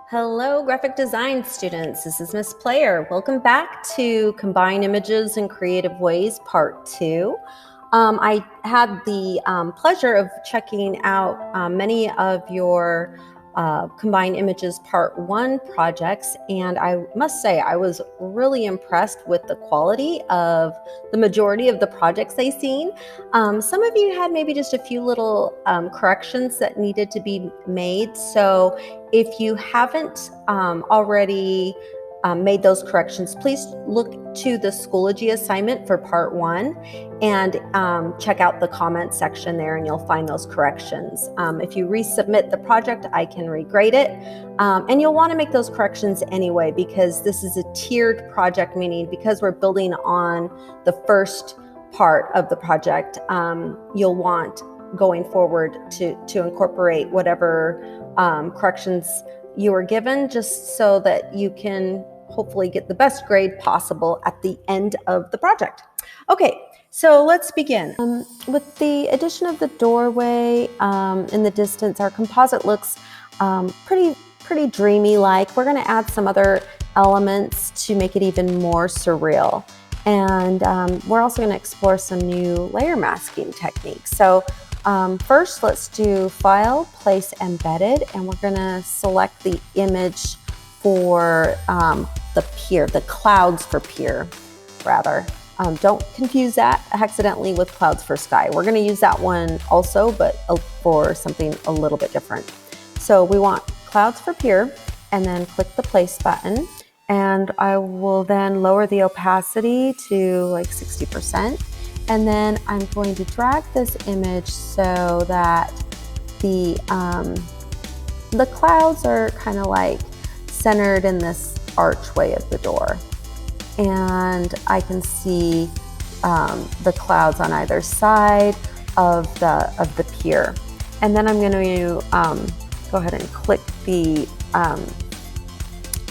Hello, graphic design students. This is Miss Player. Welcome back to Combine Images in Creative Ways, Part 2. I had the pleasure of checking out many of your Combine Images Part 1 projects, and I must say I was really impressed with the quality of the majority of the projects I've seen. Some of you had maybe just a few little corrections that needed to be made, so if you haven't already made those corrections, please look to the Schoology assignment for Part 1 and check out the comment section there and you'll find those corrections. If you resubmit the project, I can regrade it. And you'll want to make those corrections anyway because this is a tiered project, meaning because we're building on the first part of the project, you'll want going forward to incorporate whatever corrections you were given, just so that you can hopefully get the best grade possible at the end of the project. Okay, so let's begin. With the addition of the doorway in the distance, our composite looks pretty dreamy-like. We're going to add some other elements to make it even more surreal. And we're also going to explore some new layer masking techniques. So first, let's do File, Place Embedded, and we're going to select the image for the pier, the clouds for pier, rather. Don't confuse that accidentally with clouds for sky. We're going to use that one also, but for something a little bit different. So we want clouds for pier, and then click the Place button, and I will then lower the opacity to like 60%. And then I'm going to drag this image so that the clouds are kind of like centered in this archway of the door. And I can see the clouds on either side of the pier. And then I'm going to go ahead and click the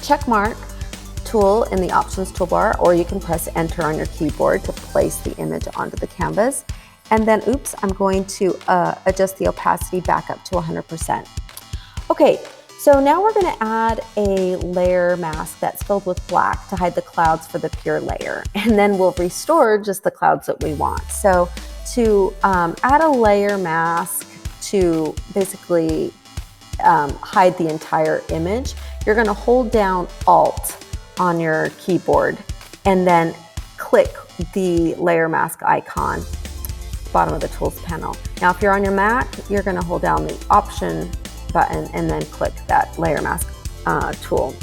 check mark tool in the options toolbar, or you can press enter on your keyboard to place the image onto the canvas. And then, oops, I'm going to adjust the opacity back up to 100%. Okay, so now we're going to add a layer mask that's filled with black to hide the clouds for the pier layer. And then we'll restore just the clouds that we want. So to add a layer mask to basically hide the entire image, you're going to hold down Alt on your keyboard and then click the layer mask icon, bottom of the tools panel. Now if you're on your Mac, you're going to hold down the option button and then click that layer mask tool.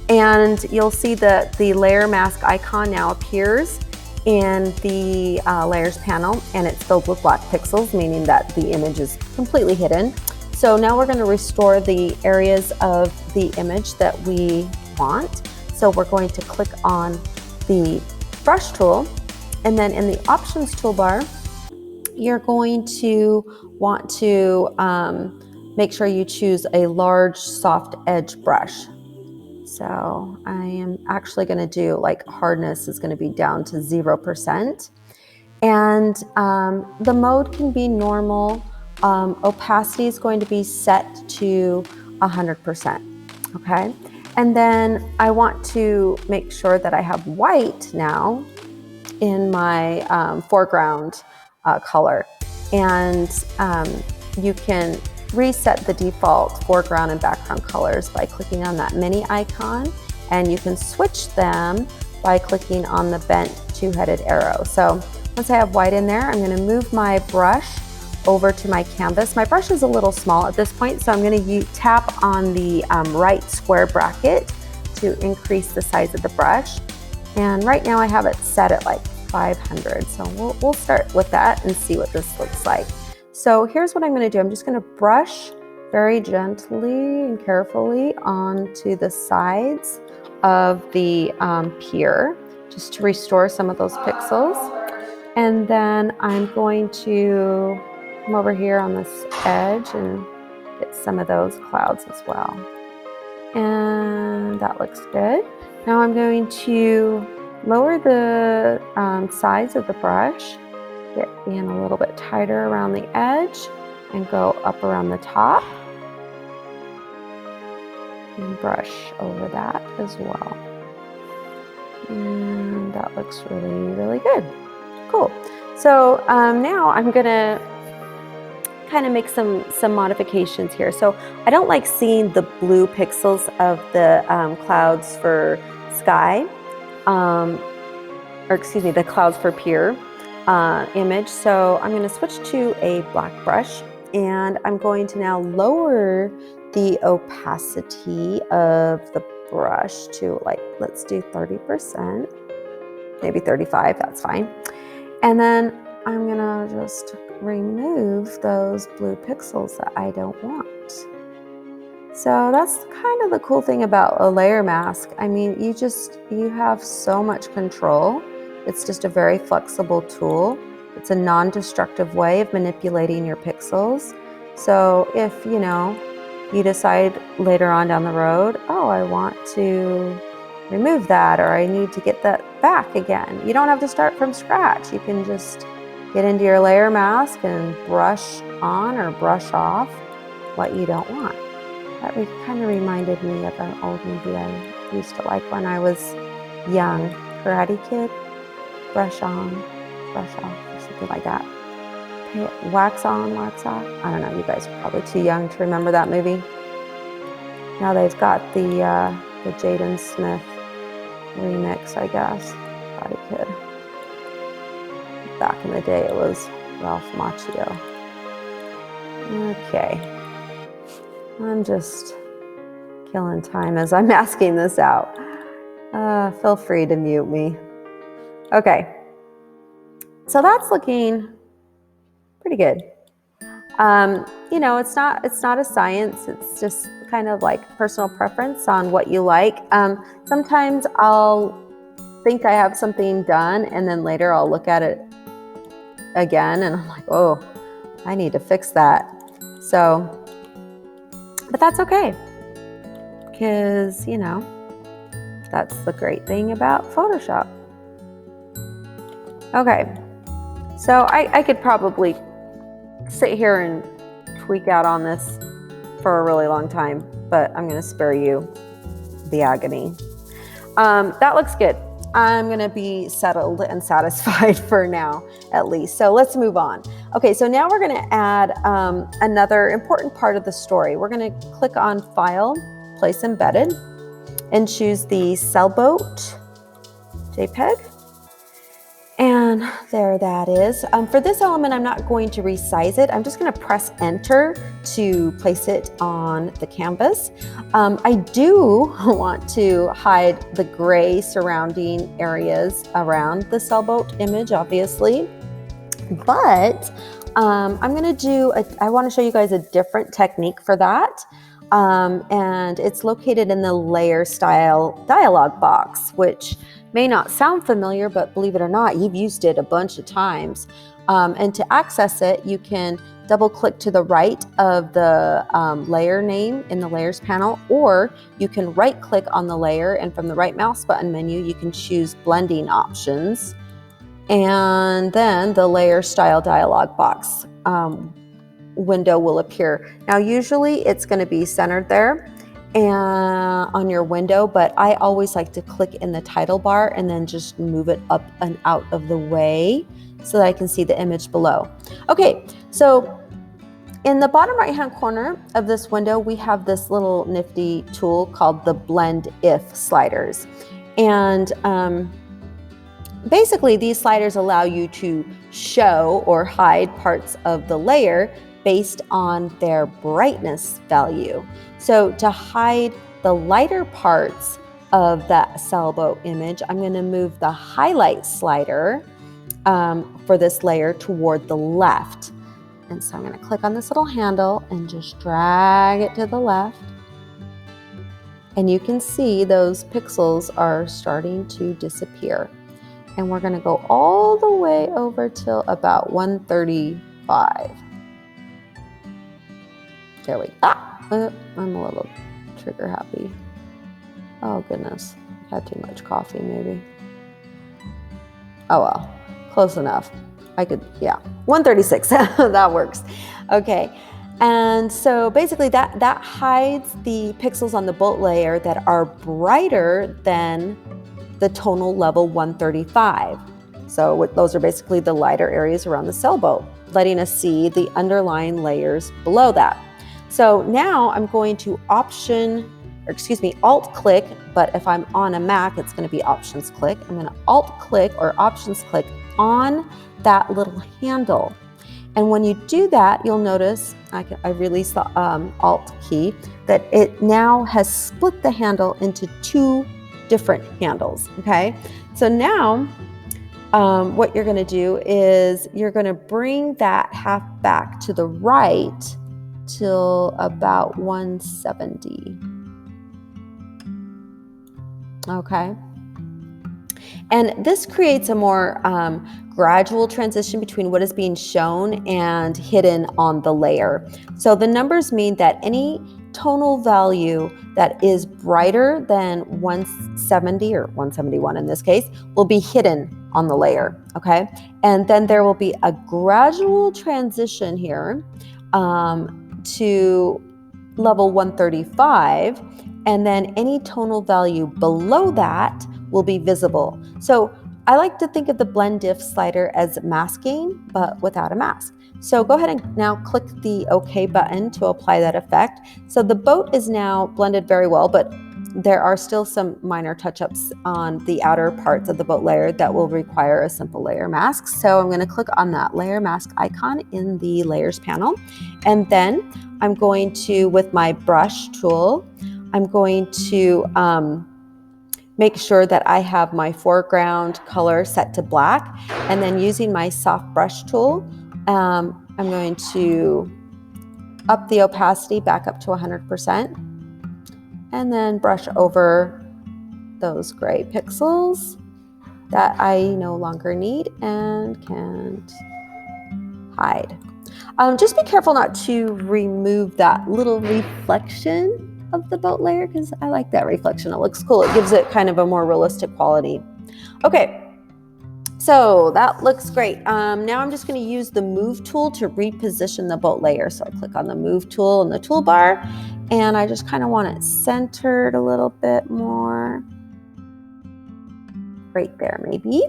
And you'll see that the layer mask icon now appears in the layers panel, and it's filled with black pixels, meaning that the image is completely hidden. So now we're going to restore the areas of the image that we want. So we're going to click on the brush tool, and then in the options toolbar, you're going to want to make sure you choose a large soft edge brush. So I am actually going to do like hardness is going to be down to 0%. And the mode can be normal. Opacity is going to be set to 100%. Okay. And then I want to make sure that I have white now in my foreground color. And you can reset the default foreground and background colors by clicking on that mini icon, and you can switch them by clicking on the bent two-headed arrow. So once I have white in there, I'm going to move my brush over to my canvas. My brush is a little small at this point, so I'm going to tap on the right square bracket to increase the size of the brush. And right now I have it set at like 500. So we'll start with that and see what this looks like. So here's what I'm going to do. I'm just going to brush very gently and carefully onto the sides of the pier, just to restore some of those pixels. And then I'm going to come over here on this edge and get some of those clouds as well. And that looks good. Now I'm going to lower the size of the brush, get in a little bit tighter around the edge, and go up around the top. and brush over that as well. And that looks really, really good. Cool. So now I'm gonna kind of make some modifications here. So I don't like seeing the blue pixels of the clouds for sky, or excuse me, the clouds for pier image. So I'm going to switch to a black brush, and I'm going to now lower the opacity of the brush to, like, let's do 30%, maybe 35, that's fine. And then I'm gonna just remove those blue pixels that I don't want. So that's kind of the cool thing about a layer mask. I mean, you have so much control. It's just a very flexible tool. It's a non-destructive way of manipulating your pixels. So if, you decide later on down the road, oh, I want to remove that, or I need to get that back again, you don't have to start from scratch. You can just get into your layer mask and brush on or brush off what you don't want. That kind of reminded me of an old movie I used to like when I was young, Karate Kid. Brush on, brush off, or something like that. Wax on, wax off. I don't know, you guys are probably too young to remember that movie. Now they've got the Jaden Smith remix, I guess, Karate Kid. Back in the day, it was Ralph Macchio. Okay. I'm just killing time as I'm masking this out. Feel free to mute me. Okay. So that's looking pretty good. It's not a science. It's just kind of like personal preference on what you like. Sometimes I'll think I have something done, and then later I'll look at it again and I'm like, oh, I need to fix that. So, but that's okay, because, that's the great thing about Photoshop. Okay, so I could probably sit here and tweak out on this for a really long time, but I'm going to spare you the agony. That looks good. I'm going to be settled and satisfied for now, at least. So let's move on. Okay, so now we're going to add another important part of the story. We're going to click on File, Place Embedded, and choose the Sailboat JPEG. And there that is. For this element, I'm not going to resize it. I'm just going to press Enter to place it on the canvas. I do want to hide the gray surrounding areas around the sailboat image, obviously. But I'm going to I want to show you guys a different technique for that. And it's located in the layer style dialog box, which may not sound familiar, but believe it or not, you've used it a bunch of times. And to access it, you can double click to the right of the layer name in the layers panel, or you can right click on the layer, and from the right mouse button menu, you can choose blending options. And then the layer style dialog box window will appear. Now, usually it's going to be centered there and on your window, but I always like to click in the title bar and then just move it up and out of the way so that I can see the image below. Okay, so in the bottom right hand corner of this window, we have this little nifty tool called the Blend If sliders. And basically these sliders allow you to show or hide parts of the layer based on their brightness value. So to hide the lighter parts of that sailboat image, I'm going to move the highlight slider for this layer toward the left. And so I'm going to click on this little handle and just drag it to the left. And you can see those pixels are starting to disappear. And we're going to go all the way over till about 135. There we go. I'm a little trigger happy. Oh goodness, had too much coffee maybe. Oh well, close enough. I could, yeah, 136, that works. Okay, And so basically that hides the pixels on the boat layer that are brighter than the tonal level 135. So those are basically the lighter areas around the sailboat, letting us see the underlying layers below that. So now I'm going to Alt click, but if I'm on a Mac, it's going to be Options click. I'm going to Alt click or Options click on that little handle. And when you do that, you'll notice, I release the Alt key, that it now has split the handle into two different handles, okay? So now what you're gonna do is you're gonna bring that half back to the right till about 170, okay? And this creates a more gradual transition between what is being shown and hidden on the layer. So the numbers mean that any tonal value that is brighter than 170 or 171 in this case will be hidden on the layer, okay? And then there will be a gradual transition here to level 135, and then any tonal value below that will be visible. So I like to think of the blend diff slider as masking, but without a mask. So go ahead and now click the OK button to apply that effect. So the boat is now blended very well, but there are still some minor touch-ups on the outer parts of the boat layer that will require a simple layer mask. So I'm going to click on that layer mask icon in the layers panel. And then I'm going to, with my brush tool, I'm going to make sure that I have my foreground color set to black. And then using my soft brush tool, I'm going to up the opacity back up to 100%. And then brush over those gray pixels that I no longer need and can't hide. Just be careful not to remove that little reflection of the boat layer, because I like that reflection. It looks cool. It gives it kind of a more realistic quality. Okay, so that looks great. Now I'm just going to use the Move tool to reposition the boat layer. So I click on the Move tool in the toolbar, and I just kind of want it centered a little bit more. Right there, maybe.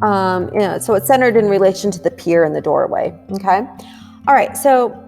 So it's centered in relation to the pier and the doorway, okay? All right, so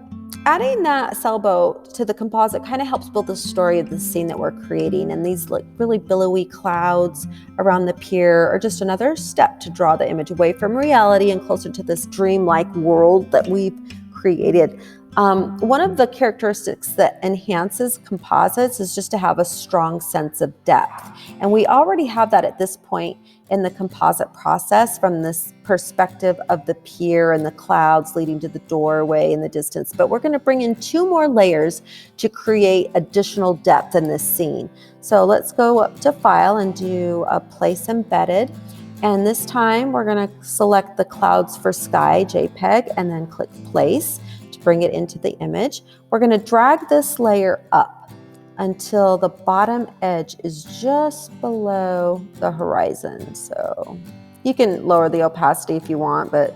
adding that sailboat to the composite kind of helps build the story of the scene that we're creating, and these like really billowy clouds around the pier are just another step to draw the image away from reality and closer to this dreamlike world that we've created. One of the characteristics that enhances composites is just to have a strong sense of depth. And we already have that at this point in the composite process from this perspective of the pier and the clouds leading to the doorway in the distance. But we're going to bring in two more layers to create additional depth in this scene. So let's go up to File and do a Place Embedded. And this time we're going to select the Clouds for Sky JPEG and then click Place. Bring it into the image. We're going to drag this layer up until the bottom edge is just below the horizon. So you can lower the opacity if you want, but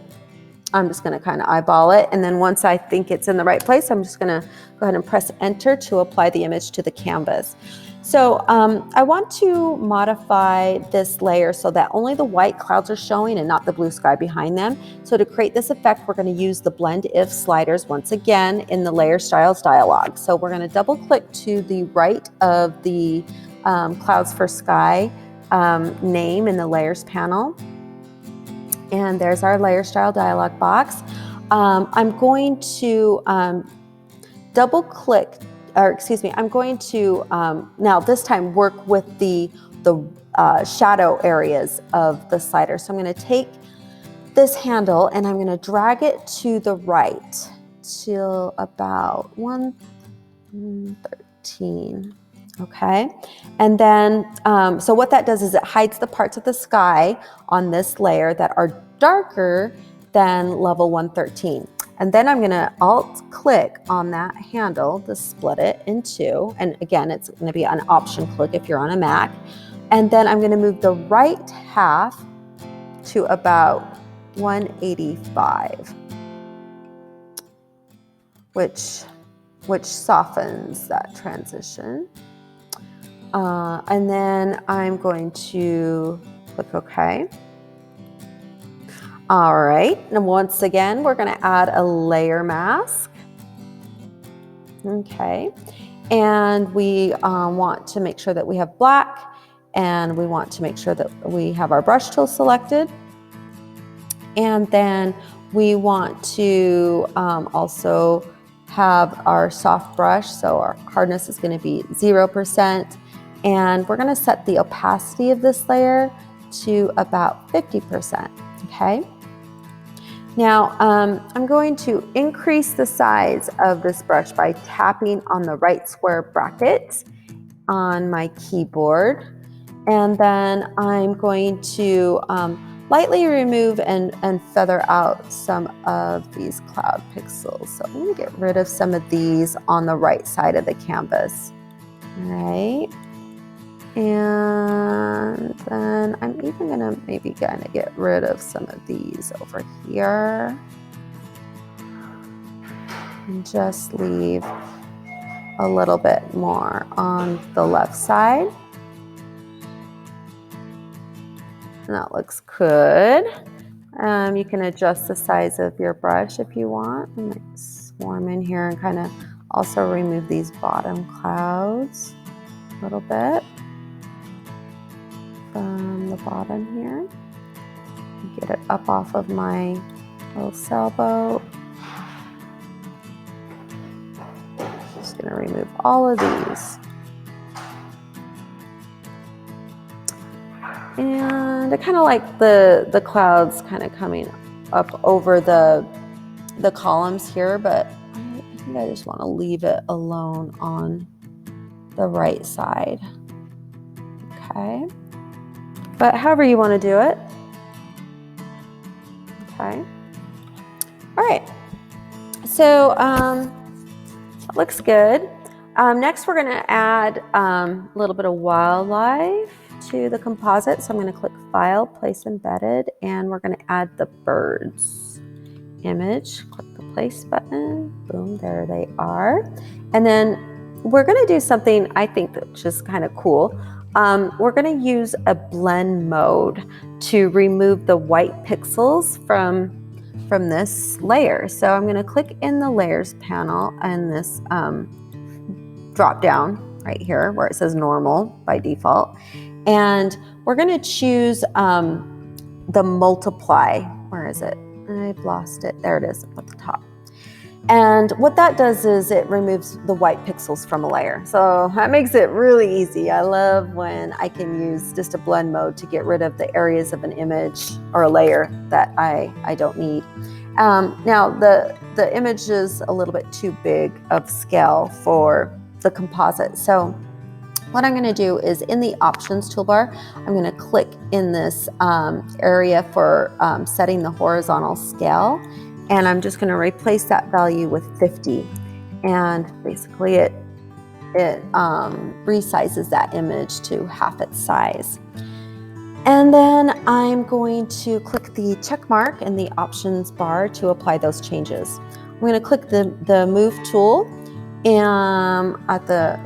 I'm just going to kind of eyeball it. And then once I think it's in the right place, I'm just going to go ahead and press Enter to apply the image to the canvas. So I want to modify this layer so that only the white clouds are showing and not the blue sky behind them. So to create this effect, we're going to use the Blend If sliders once again in the Layer Styles dialog. So we're going to double click to the right of the Clouds for Sky name in the Layers panel. And there's our Layer Style dialog box. I'm going to double click, I'm going to now this time work with the shadow areas of the slider. So I'm going to take this handle and I'm going to drag it to the right till about 113. Okay, and then so what that does is it hides the parts of the sky on this layer that are darker than level 113. And then I'm going to Alt click on that handle to split it in two. And again, it's going to be an Option click if you're on a Mac. And then I'm going to move the right half to about 185, which which softens that transition. And then I'm going to click OK. All right, and once again, we're going to add a layer mask. Okay, and we want to make sure that we have black, and we want to make sure that we have our brush tool selected. And then we want to also have our soft brush, so our hardness is going to be 0%, and we're going to set the opacity of this layer to about 50%, okay? Now, I'm going to increase the size of this brush by tapping on the right square bracket on my keyboard, and then I'm going to lightly remove and feather out some of these cloud pixels. So I'm going to get rid of some of these on the right side of the canvas. All right. And then I'm even going to maybe kind of get rid of some of these over here. And just leave a little bit more on the left side. And that looks good. You can adjust the size of your brush if you want. I might swarm in here and kind of also remove these bottom clouds a little bit from the bottom here. Get it up off of my little sailboat. Just gonna remove all of these. And I kind of like the clouds kind of coming up over the columns here, but I think I just want to leave it alone on the right side. Okay. But however you want to do it. Okay. All right. So that looks good. Next, we're going to add a little bit of wildlife to the composite. So I'm going to click File, Place Embedded, and we're going to add the birds image. Click the Place button. Boom, there they are. And then we're going to do something I think that's just kind of cool. We're going to use a blend mode to remove the white pixels from this layer. So I'm going to click in the Layers panel and this drop down right here where it says Normal by default. And we're going to choose the multiply. Where is it? I've lost it. There it is at the top. And what that does is it removes the white pixels from a layer. So that makes it really easy. I love when I can use just a blend mode to get rid of the areas of an image or a layer that I don't need. Now the image is a little bit too big of scale for the composite. So what I'm going to do is in the options toolbar, I'm going to click in this area for setting the horizontal scale. And I'm just going to replace that value with 50. And basically it resizes that image to half its size. And then I'm going to click the check mark in the options bar to apply those changes. I'm going to click the move tool at the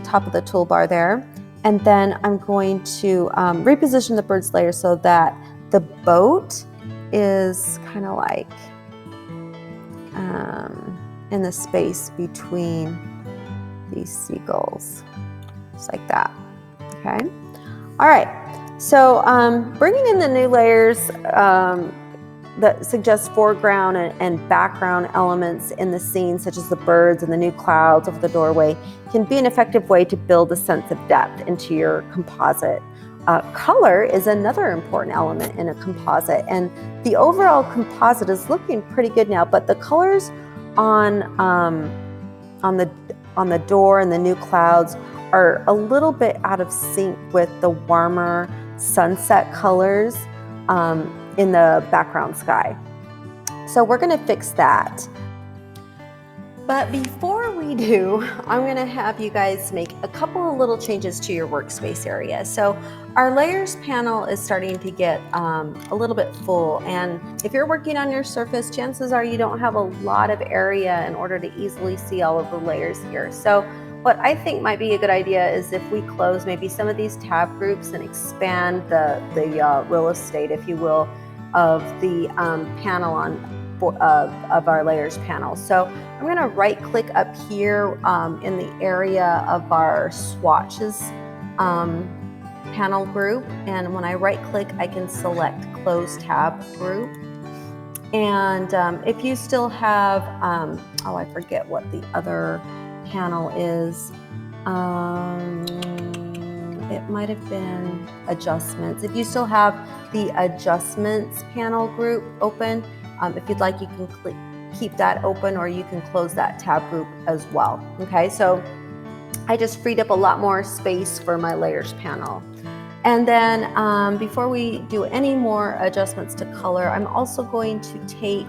top of the toolbar there. And then I'm going to reposition the bird's layer so that the boat is kind of like in the space between these seagulls, just like that. Okay. All right. So bringing in the new layers that suggest foreground and background elements in the scene, such as the birds and the new clouds over the doorway, can be an effective way to build a sense of depth into your composite. Color is another important element in a composite, and the overall composite is looking pretty good now, but the colors on the door and the new clouds are a little bit out of sync with the warmer sunset colors in the background sky. So we're going to fix that. But before we do, I'm going to have you guys make a couple of little changes to your workspace area. So our layers panel is starting to get a little bit full. And if you're working on your Surface, chances are you don't have a lot of area in order to easily see all of the layers here. So what I think might be a good idea is if we close maybe some of these tab groups and expand the real estate, if you will, of the panel of our layers panel. So I'm going to right click up here in the area of our swatches panel group, and when I right click I can select close tab group. And if you still have oh, I forget what the other panel is, it might have been adjustments. If you still have the adjustments panel group open, if you'd like, you can keep that open, or you can close that tab group as well. Okay, so I just freed up a lot more space for my layers panel. And then before we do any more adjustments to color, I'm also going to take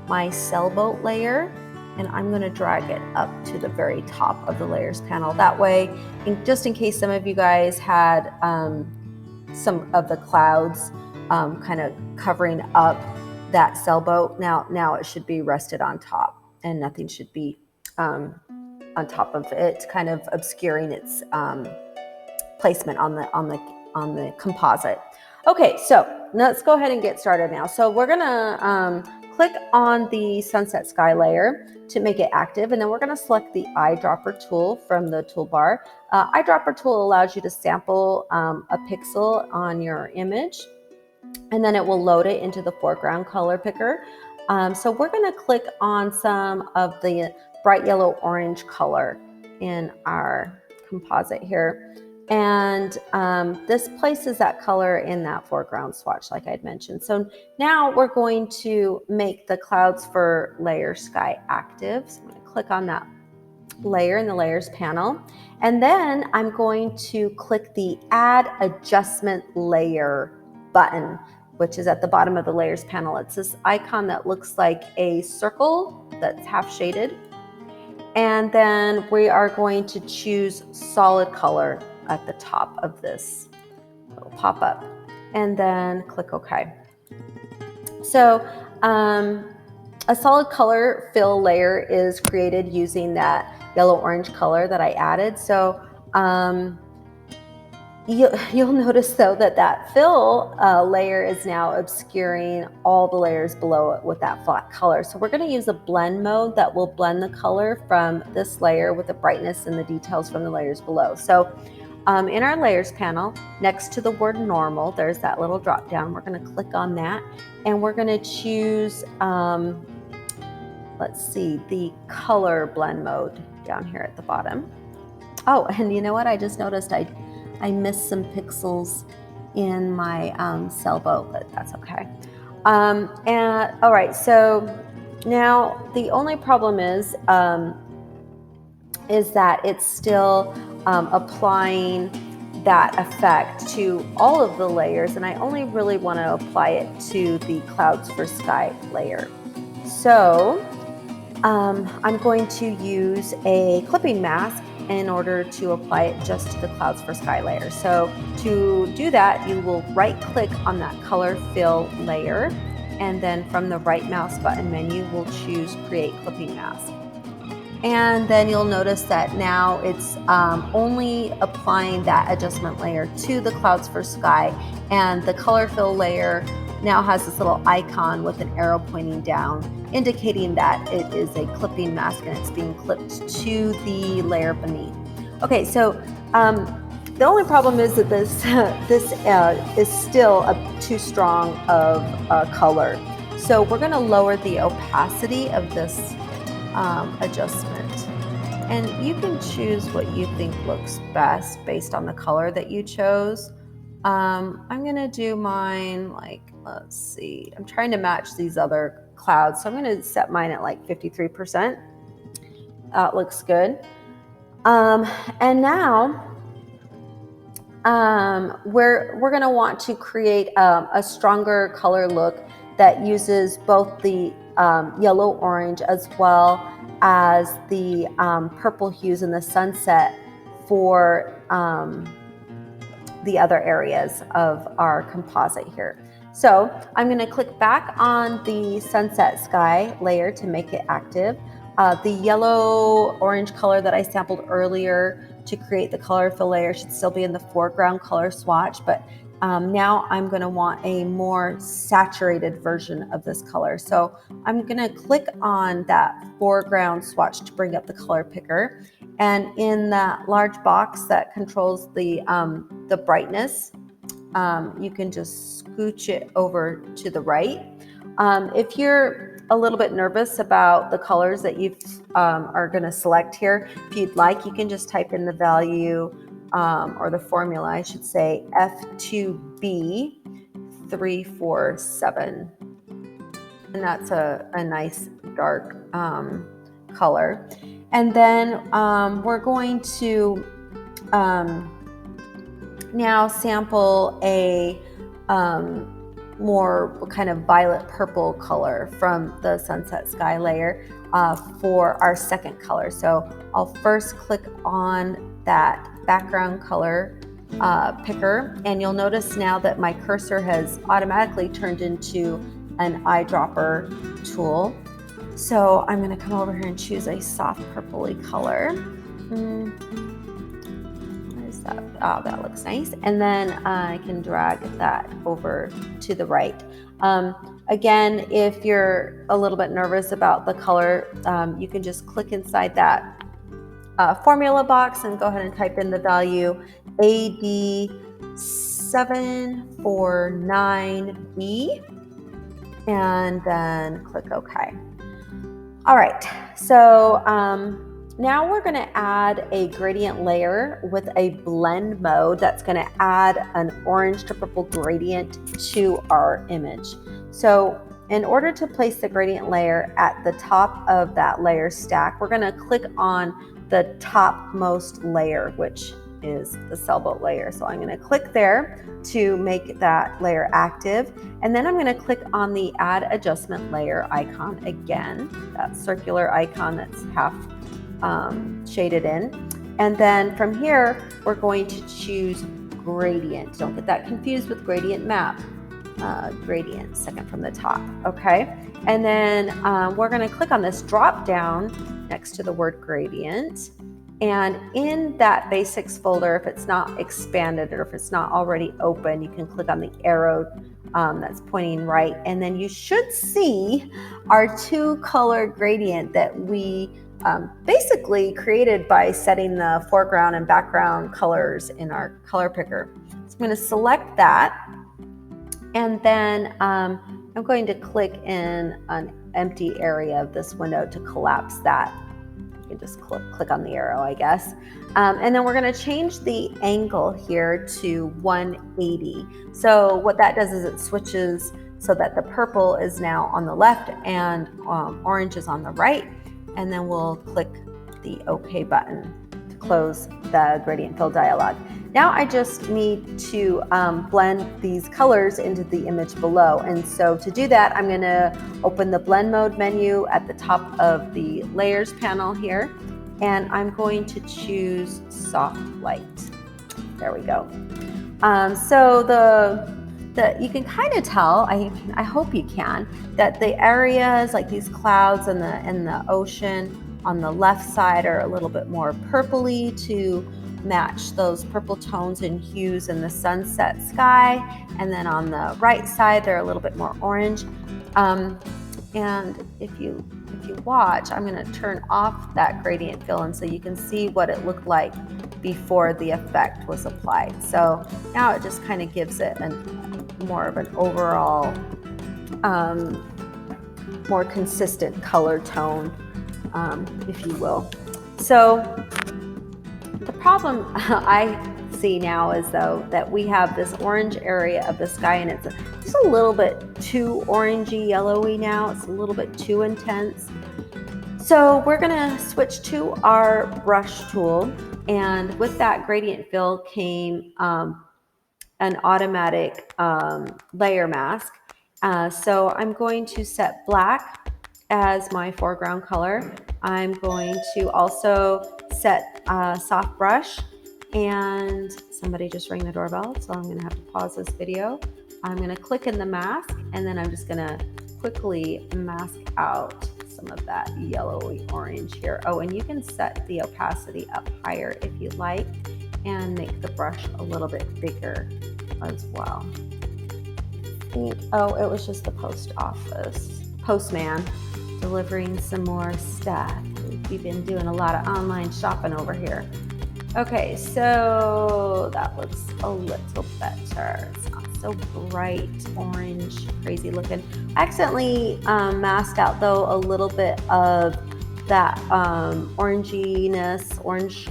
my sailboat layer and I'm going to drag it up to the very top of the layers panel. That way, just in case some of you guys had some of the clouds kind of covering up that sailboat, now it should be rested on top and nothing should be on top of it, kind of obscuring its placement on the composite. Okay, so let's go ahead and get started now. So we're gonna click on the sunset sky layer to make it active, and then we're gonna select the eyedropper tool from the toolbar. Eyedropper tool allows you to sample a pixel on your image, and then it will load it into the foreground color picker. So we're gonna click on some of the bright yellow orange color in our composite here. And this places that color in that foreground swatch like I'd mentioned. So now we're going to make the clouds for layer sky active. So I'm going to click on that layer in the layers panel. And then I'm going to click the add adjustment layer button, which is at the bottom of the layers panel. It's this icon that looks like a circle that's half shaded. And then we are going to choose solid color at the top of this little pop-up, and then click OK. So a solid color fill layer is created using that yellow-orange color that I added. So you'll notice though that fill layer is now obscuring all the layers below it with that flat color. So we're going to use a blend mode that will blend the color from this layer with the brightness and the details from the layers below. So in our layers panel, next to the word normal, there's that little drop down. We're going to click on that, and we're going to choose, let's see, the color blend mode down here at the bottom. Oh, and you know what? I just noticed I missed some pixels in my sailboat, but that's okay. And all right, so now the only problem is that it's still applying that effect to all of the layers, and I only really want to apply it to the clouds for sky layer. So I'm going to use a clipping mask in order to apply it just to the clouds for sky layer. So to do that, you will right click on that color fill layer, and then from the right mouse button menu, we'll choose create clipping mask. And then you'll notice that now it's only applying that adjustment layer to the clouds for sky, and the color fill layer now has this little icon with an arrow pointing down, indicating that it is a clipping mask and it's being clipped to the layer beneath. Okay, so the only problem is that this is still too strong of a color. So we're going to lower the opacity of this adjustment, and you can choose what you think looks best based on the color that you chose. I'm gonna do mine like, let's see, I'm trying to match these other clouds, so I'm gonna set mine at like 53%. That looks good. And now we're gonna want to create a stronger color look that uses both the yellow orange as well as the purple hues in the sunset for the other areas of our composite here. So I'm going to click back on the sunset sky layer to make it active. The yellow orange color that I sampled earlier to create the color fill layer should still be in the foreground color swatch, but now I'm going to want a more saturated version of this color. So I'm going to click on that foreground swatch to bring up the color picker. And in that large box that controls the brightness, you can just scooch it over to the right. If you're a little bit nervous about the colors that you are going to select here, if you'd like, you can just type in the value or the formula, I should say, F2B347. And that's a nice dark color. And then we're going to now sample a more kind of violet purple color from the sunset sky layer for our second color. So I'll first click on that background color picker, and you'll notice now that my cursor has automatically turned into an eyedropper tool. So I'm going to come over here and choose a soft purpley color. What is that? Oh, that looks nice. And then I can drag that over to the right. Again, if you're a little bit nervous about the color, you can just click inside that formula box and go ahead and type in the value AD749B and then click OK. All right, so now we're going to add a gradient layer with a blend mode that's going to add an orange to purple gradient to our image. So in order to place the gradient layer at the top of that layer stack, we're going to click on the topmost layer, which is the sailboat layer. So I'm going to click there to make that layer active. And then I'm going to click on the add adjustment layer icon again, that circular icon that's half shaded in. And then from here, we're going to choose gradient. Don't get that confused with gradient map. Gradient, second from the top, okay? And then we're going to click on this drop down next to the word gradient. And in that basics folder, if it's not expanded or if it's not already open, you can click on the arrow that's pointing right. And then you should see our 2-color gradient that we basically created by setting the foreground and background colors in our color picker. So I'm going to select that. And then I'm going to click in an empty area of this window to collapse that. You can just click on the arrow, I guess. And then we're going to change the angle here to 180. So what that does is it switches so that the purple is now on the left and orange is on the right. And then we'll click the OK button to close the gradient fill dialog. Now I just need to blend these colors into the image below. And so to do that, I'm going to open the blend mode menu at the top of the layers panel here. And I'm going to choose soft light. There we go. So you can kind of tell, I hope you can, that the areas like these clouds and the ocean on the left side are a little bit more purpley to match those purple tones and hues in the sunset sky. And then on the right side, they're a little bit more orange. And if you watch, I'm going to turn off that gradient fill, and so you can see what it looked like before the effect was applied. So now it just kind of gives it more of an overall, more consistent color tone, if you will. So the problem I see now is though that we have this orange area of the sky, and it's just a little bit too orangey yellowy now. It's a little bit too intense. So we're gonna switch to our brush tool, and with that gradient fill came an automatic layer mask. So I'm going to set black as my foreground color. I'm going to also set a soft brush, and somebody just rang the doorbell, so I'm gonna have to pause this video. I'm gonna click in the mask, and then I'm just gonna quickly mask out some of that yellowy orange here. Oh, and you can set the opacity up higher if you like, and make the brush a little bit bigger as well. Oh, it was just the postman delivering some more stuff. We've been doing a lot of online shopping over here. Okay, so that looks a little better. It's not so bright orange, crazy looking. I accidentally masked out though a little bit of that oranginess, orange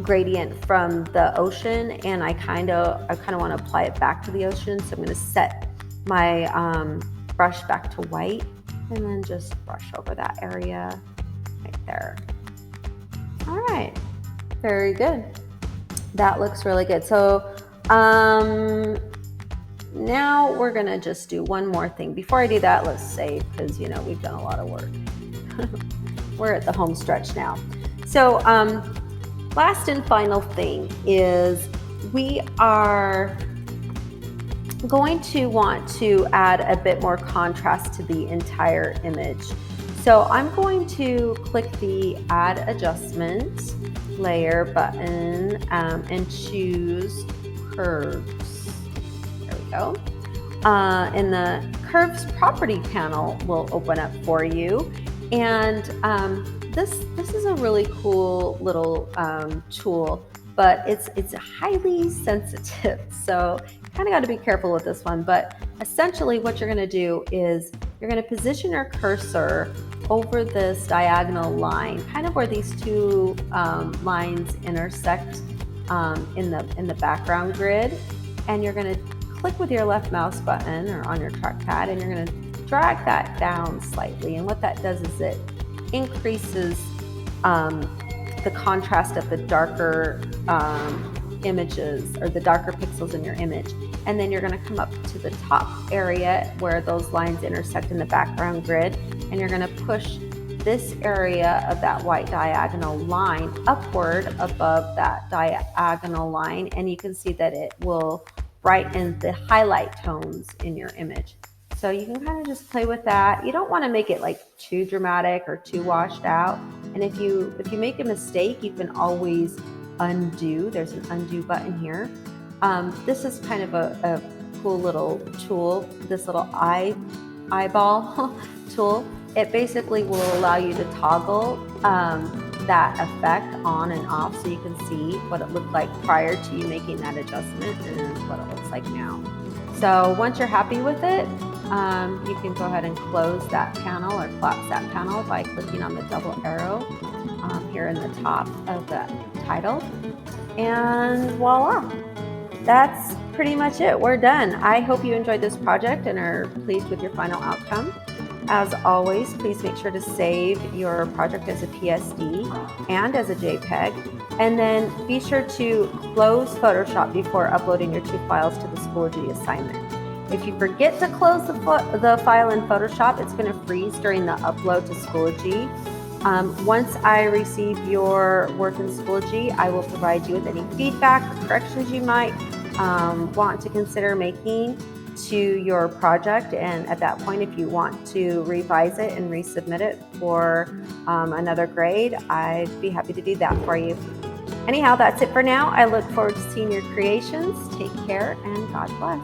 gradient from the ocean, and I kind of want to apply it back to the ocean. So I'm going to set my brush back to white, and then just brush over that area right there. All right, very good. That looks really good. So now we're gonna just do one more thing. Before I do that, let's save, because you know we've done a lot of work. We're at the home stretch now. So last and final thing is we are going to want to add a bit more contrast to the entire image. So I'm going to click the Add Adjustment Layer button and choose Curves. There we go. And the Curves Property panel will open up for you. And this is a really cool little tool, but it's highly sensitive. So kind of got to be careful with this one. But essentially what you're going to do is you're going to position your cursor over this diagonal line, kind of where these two lines intersect in the background grid, and you're going to click with your left mouse button or on your trackpad, and you're going to drag that down slightly. And what that does is it increases the contrast of the darker images, or the darker pixels in your image. And then you're going to come up to the top area where those lines intersect in the background grid, and you're going to push this area of that white diagonal line upward above that diagonal line, and you can see that it will brighten the highlight tones in your image. So you can kind of just play with that. You don't want to make it like too dramatic or too washed out. And if you make a mistake, you can always undo. There's an undo button here. This is kind of a cool little tool, this little eyeball tool. It basically will allow you to toggle that effect on and off, so you can see what it looked like prior to you making that adjustment and what it looks like now. So once you're happy with it, you can go ahead and close that panel or collapse that panel by clicking on the double arrow here in the top of the title. And voila, that's pretty much it. We're done. I hope you enjoyed this project and are pleased with your final outcome. As always, please make sure to save your project as a PSD and as a JPEG, and then be sure to close Photoshop before uploading your two files to the Schoology assignment. If you forget to close the file in Photoshop, it's going to freeze during the upload to Schoology. Once I receive your work in Schoology, I will provide you with any feedback or corrections you might want to consider making to your project, and at that point, if you want to revise it and resubmit it for another grade, I'd be happy to do that for you. Anyhow, that's it for now. I look forward to seeing your creations. Take care and God bless.